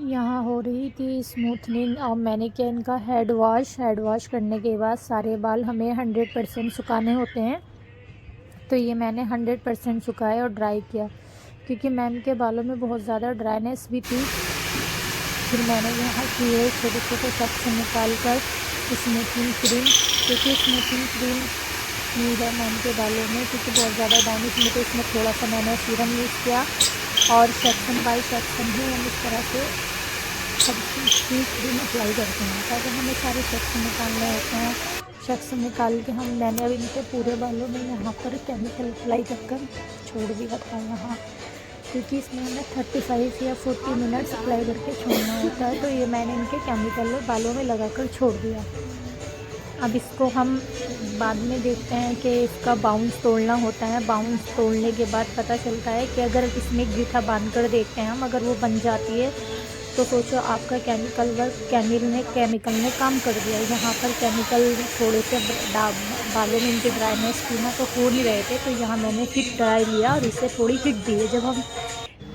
यहाँ हो रही थी स्मूथनिंग और मैंने किया इनका हेड वॉश करने के बाद सारे बाल हमें 100% सुखाने होते हैं। तो ये मैंने 100% सुखाया और ड्राई किया क्योंकि मैम के बालों में बहुत ज़्यादा ड्राइनेस भी थी। फिर मैंने यहाँ किए छोटे छोटे सेक्शन निकाल कर स्मूथिंग क्रीम, क्योंकि स्मूथिंग क्रीम यूज़ है मैम के बालों में क्योंकि बहुत ज़्यादा डैमेज में, तो इसमें थोड़ा सा मैंने सीरम यूज़ किया और सेक्शन बाय सेक्शन ही हम इस तरह से सब चीज़ क्रीम अप्लाई करते हैं ताकि हमें सारे सेक्शन निकालने होते हैं। सेक्शन निकाल के मैंने अब इनके पूरे बालों में यहाँ पर केमिकल अप्लाई कर छोड़ दिया था यहाँ, क्योंकि इसमें हमें 35 या 40 मिनट्स अप्लाई करके छोड़ना होता है। तो ये मैंने इनके केमिकल बालों में लगाकर छोड़ दिया। अब इसको हम बाद में देखते हैं कि इसका बाउंस तोड़ना होता है। बाउंस तोड़ने के बाद पता चलता है कि अगर इसमें गीठा बांध कर देखते हैं हम, अगर वो बन जाती है तो सोचो आपका केमिकल ने काम कर दिया। यहाँ पर केमिकल थोड़े से बालों में इनकी ड्राइनेस थी ना, तो हो नहीं रहे थे, तो यहाँ मैंने हिट ड्राई लिया और इसे थोड़ी हिट दी है। जब हम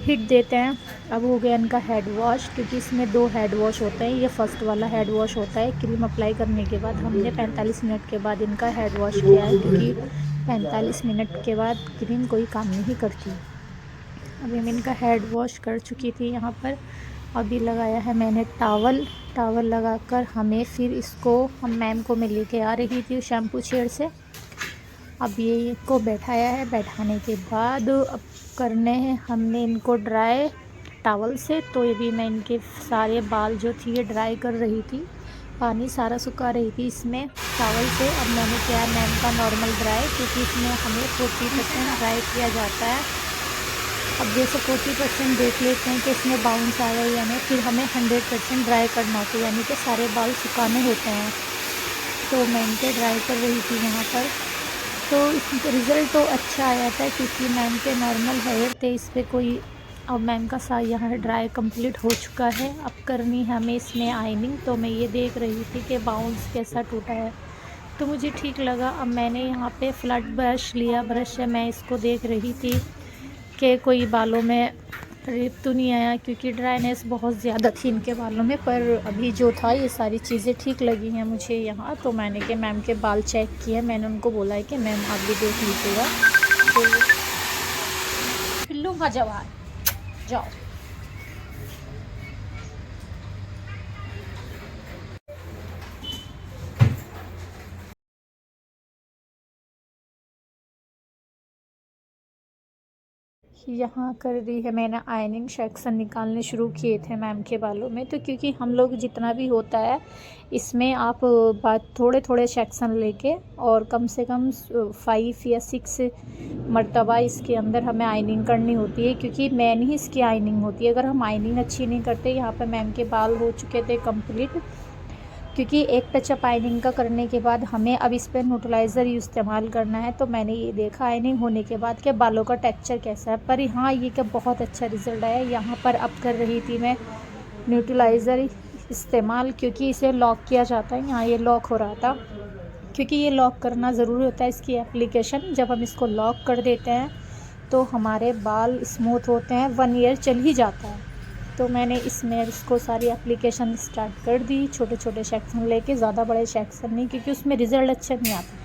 हिट देते हैं, अब हो गया इनका हेड वॉश, क्योंकि इसमें 2 हेड वॉश होते हैं। ये फर्स्ट वाला हेड वॉश होता है क्रीम अप्लाई करने के बाद। हमने 45 मिनट के बाद इनका हेड वॉश किया है क्योंकि 45 मिनट के बाद क्रीम कोई काम नहीं करती। अभी मैं इनका हेड वॉश कर चुकी थी यहाँ पर। अभी लगाया है मैंने टावल लगाकर हमें फिर इसको हम मैम को मैं लेके आ रही थी शैम्पू चेयर से। अब ये को बैठाया है, बैठाने के बाद अब करने हैं हमने इनको ड्राई टावल से। तो ये भी मैं इनके सारे बाल जो थी ये ड्राई कर रही थी, पानी सारा सुखा रही थी इसमें टावल से। अब मैंने किया मैम का नॉर्मल ड्राई, क्योंकि इसमें हमें 40% ड्राई किया जाता है। अब जैसे 40% देख लेते हैं कि इसमें बाउंस आया या नहीं, फिर हमें 100% ड्राई करना होता है, यानी कि सारे बाल सुखाने होते हैं। तो मैं इनके ड्राई कर रही थी यहाँ पर। तो इसका रिज़ल्ट तो अच्छा आया था क्योंकि मैम के नॉर्मल हेयर थे, इस पर कोई। अब मैम का सा यहाँ ड्राई कंप्लीट हो चुका है। अब करनी है हमें इसमें आइनिंग। तो मैं ये देख रही थी कि बाउंस कैसा टूटा है, तो मुझे ठीक लगा। अब मैंने यहाँ पे फ्लैट ब्रश लिया, ब्रश से मैं इसको देख रही थी कि कोई बालों में रिप तो नहीं आया, क्योंकि ड्राइनेस बहुत ज़्यादा थी इनके बालों में। पर अभी जो था ये सारी चीज़ें ठीक लगी हैं मुझे यहाँ। तो मैंने कि मैम के बाल चेक किए, मैंने उनको बोला है कि मैम आप भी देख लीजिएगा। तो पिल्लू का जवाब जाओ। यहाँ कर दी है मैंने आयनिंग, सेक्शन निकालने शुरू किए थे मैम के बालों में। तो क्योंकि हम लोग जितना भी होता है इसमें आप बात थोड़े थोड़े सेक्शन लेके और कम से कम 5 या 6 मरतबा इसके अंदर हमें आयनिंग करनी होती है, क्योंकि मेन ही इसकी आयनिंग होती है। अगर हम आयनिंग अच्छी नहीं करते, यहाँ पर मैम के बाल हो चुके थे कंप्लीट, क्योंकि एक टचअप आयनिंग का करने के बाद हमें अब इस पर न्यूट्रलाइज़र इस्तेमाल करना है। तो मैंने ये देखा आयनिंग होने के बाद कि बालों का टेक्सचर कैसा है। पर हाँ, ये क्या बहुत अच्छा रिज़ल्ट आया। यहाँ पर अब कर रही थी मैं न्यूट्रलाइज़र इस्तेमाल, क्योंकि इसे लॉक किया जाता है। यहाँ ये लॉक हो रहा था, क्योंकि ये लॉक करना ज़रूरी होता है इसकी एप्लीकेशन। जब हम इसको लॉक कर देते हैं तो हमारे बाल स्मूथ होते हैं, 1 ईयर चल ही जाता है। तो मैंने इसमें इसको सारी एप्लीकेशन स्टार्ट कर दी, छोटे छोटे सेक्शन लेके, ज़्यादा बड़े सेक्शन नहीं, क्योंकि उसमें रिज़ल्ट अच्छा नहीं आता।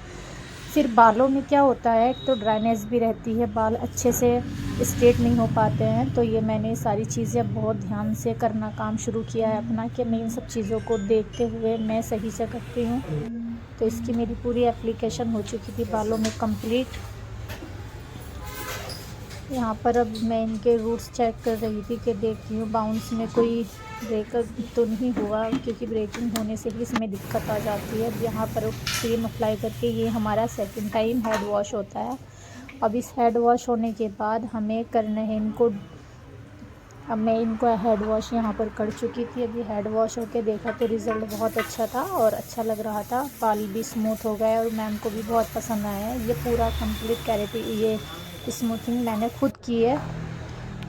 फिर बालों में क्या होता है, तो ड्राइनेस भी रहती है, बाल अच्छे से स्ट्रेट नहीं हो पाते हैं। तो ये मैंने सारी चीज़ें बहुत ध्यान से करना काम शुरू किया है अपना, कि मैं इन सब चीज़ों को देखते हुए मैं सही से करती हूँ। तो इसकी मेरी पूरी एप्लीकेशन हो चुकी थी बालों में कंप्लीट। यहाँ पर अब मैं इनके रूट्स चेक कर रही थी कि देखती हूँ बाउंस में कोई ब्रेकअप तो नहीं हुआ, क्योंकि ब्रेकिंग होने से ही इसमें दिक्कत आ जाती है। अब यहाँ पर क्रीम अप्लाई करके ये हमारा सेकंड टाइम हेड वॉश होता है। अब इस हेड वॉश होने के बाद हमें करना है इनको। अब मैं इनको हेड वॉश यहाँ पर कर चुकी थी। अभी हेड वॉश होके देखा तो रिज़ल्ट बहुत अच्छा था और अच्छा लग रहा था। बाल भी स्मूथ हो गए और मैम को भी बहुत पसंद आया है। ये पूरा कंप्लीट कैरेटी ये स्मूथिंग मैंने खुद की है।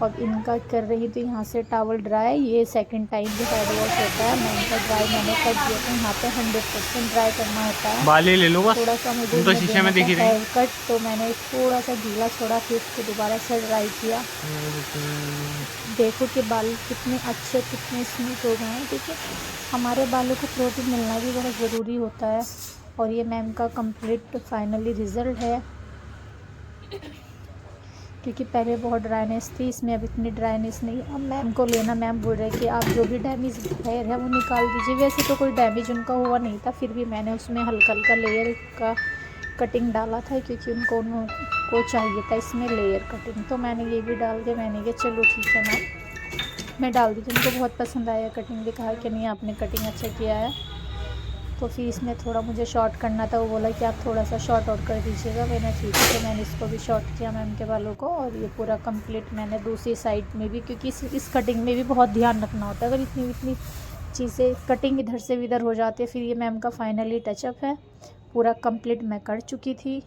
अब इनका कर रही तो यहाँ से टॉवल ड्राई। ये सेकंड टाइम भी हेड वॉश होता है। मैं इनका ड्राई मैंने कर दिया था। यहाँ पे 100% ड्राई करना होता है। बाली ले लो बस, थोड़ा सा मुझे तो शीशे में दिख रही हेयर कट, तो मैंने थोड़ा सा गीला छोड़ा, फिर उसको दोबारा से ड्राई किया। देखो कि बाल कितने अच्छे कितने स्मूथ हो गए हैं, क्योंकि हमारे बालों को प्रोटीन मिलना भी बहुत ज़रूरी होता है। और ये मैम का कंप्लीट फाइनली रिज़ल्ट है, क्योंकि पहले बहुत ड्राइनेस थी, इसमें अब इतनी ड्राइनेस नहीं। अब मैम को लेना, मैम बोल रहे कि आप जो भी डैमेज हेयर है वो निकाल दीजिए। वैसे तो कोई डैमेज उनका हुआ नहीं था, फिर भी मैंने उसमें हल्का हल्का लेयर का कटिंग डाला था, क्योंकि उनको चाहिए था इसमें लेयर कटिंग। तो मैंने ये भी डाल दिया। मैंने कहा चलो ठीक है मैम, मैं डाल दी थी। उनको बहुत पसंद आया कटिंग भी, कहा कि नहीं आपने कटिंग अच्छा किया है। तो फिर इसमें थोड़ा मुझे शॉर्ट करना था, वो बोला कि आप थोड़ा सा शॉर्ट आउट कर दीजिएगा। मैंने ठीक है, तो मैंने इसको भी शॉर्ट किया मैम के बालों को। और ये पूरा कंप्लीट मैंने दूसरी साइड में भी, क्योंकि इस कटिंग में भी बहुत ध्यान रखना होता है। अगर इतनी इतनी चीज़ें कटिंग इधर से इधर हो जाती है। फिर ये मैम का फाइनली टचअप है, पूरा कंप्लीट मैं कर चुकी थी।